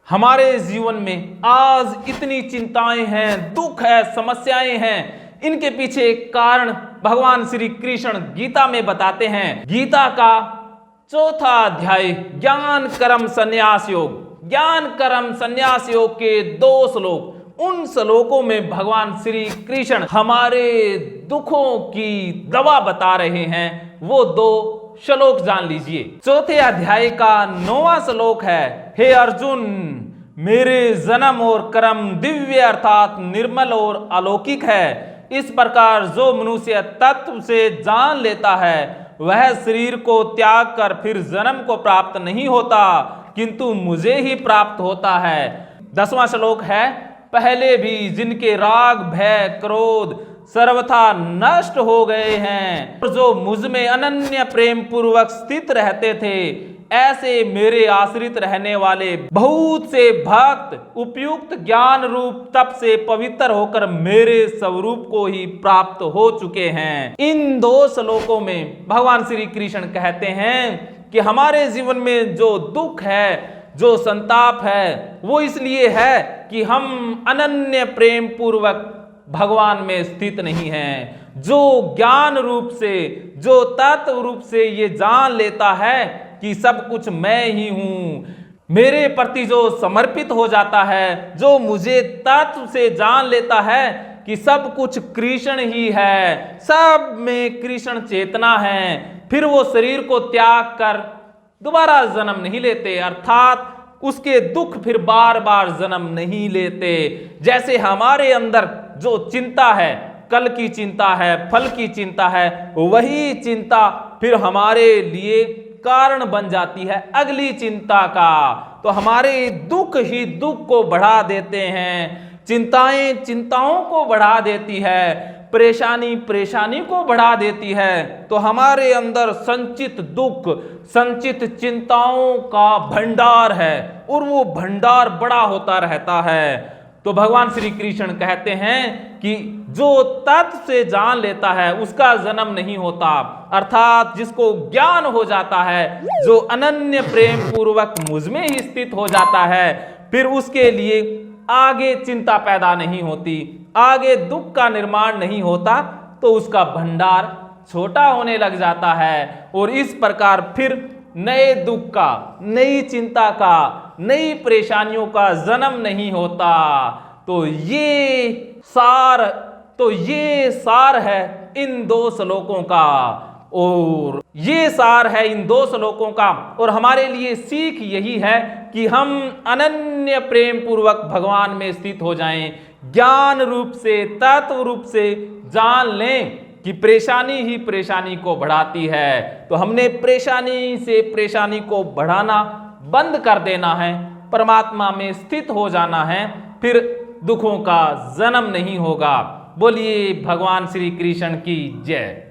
हमारे जीवन में आज इतनी चिंताएं हैं, दुख है, समस्याएं हैं, इनके पीछे एक कारण भगवान श्री कृष्ण गीता में बताते हैं। गीता का 4था अध्याय ज्ञान कर्म संन्यास योग, ज्ञान कर्म संन्यास योग के 2 श्लोक, उन श्लोकों में भगवान श्री कृष्ण हमारे दुखों की दवा बता रहे हैं। वो 2 श्लोक जान लीजिए। 4थे अध्याय का 9वां श्लोक है, हे अर्जुन, मेरे जन्म और कर्म दिव्य अर्थात निर्मल और अलौकिक है। इस प्रकार जो मनुष्य तत्व से जान लेता है वह शरीर को त्याग कर फिर जन्म को प्राप्त नहीं होता, किंतु मुझे ही प्राप्त होता है। 10वां श्लोक है, पहले भी जिनके राग भय क्रोध सर्वथा नष्ट हो गए हैं और जो मुझ में अनन्य प्रेम पूर्वक स्थित रहते थे, ऐसे मेरे आश्रित रहने वाले बहुत से भक्त उपयुक्त ज्ञान रूप तप से पवित्र होकर मेरे स्वरूप को ही प्राप्त हो चुके हैं। इन 2 श्लोकों में भगवान श्री कृष्ण कहते हैं कि हमारे जीवन में जो दुख है, जो संताप है, वो इसलिए है कि हम अनन्य प्रेम पूर्वक भगवान में स्थित नहीं हैं। जो ज्ञान रूप से, जो तत्व रूप से ये जान लेता है कि सब कुछ मैं ही हूं, मेरे प्रति जो समर्पित हो जाता है, जो मुझे तत्व से जान लेता है कि सब कुछ कृष्ण ही है, सब में कृष्ण चेतना है, फिर वो शरीर को त्याग कर दोबारा जन्म नहीं लेते, अर्थात उसके दुख फिर बार बार जन्म नहीं लेते। जैसे हमारे अंदर जो चिंता है, कल की चिंता है, फल की चिंता है, वही चिंता फिर हमारे लिए कारण बन जाती है अगली चिंता का। तो हमारे दुख ही दुख को बढ़ा देते हैं, चिंताएं चिंताओं को बढ़ा देती है, परेशानी परेशानी को बढ़ा देती है। तो हमारे अंदर संचित दुख, संचित चिंताओं का भंडार है और वो भंडार बड़ा होता रहता है। तो भगवान श्री कृष्ण कहते हैं कि जो तत्व से जान लेता है उसका जन्म नहीं होता, अर्थात जिसको ज्ञान हो जाता है, जो अनन्य प्रेम पूर्वक मुझ में ही स्थित हो जाता है, फिर उसके लिए आगे चिंता पैदा नहीं होती, आगे दुख का निर्माण नहीं होता, तो उसका भंडार छोटा होने लग जाता है और इस प्रकार फिर नए दुख का, नई चिंता का, नई परेशानियों का जन्म नहीं होता। तो ये सार है इन 2 श्लोकों का, और ये सार है इन 2 श्लोकों का। और हमारे लिए सीख यही है कि हम अनन्य प्रेम पूर्वक भगवान में स्थित हो जाएं, ज्ञान रूप से, तत्व रूप से जान लें कि परेशानी ही परेशानी को बढ़ाती है। तो हमने परेशानी से परेशानी को बढ़ाना बंद कर देना है, परमात्मा में स्थित हो जाना है, फिर दुखों का जन्म नहीं होगा। बोलिए भगवान श्री कृष्ण की जय।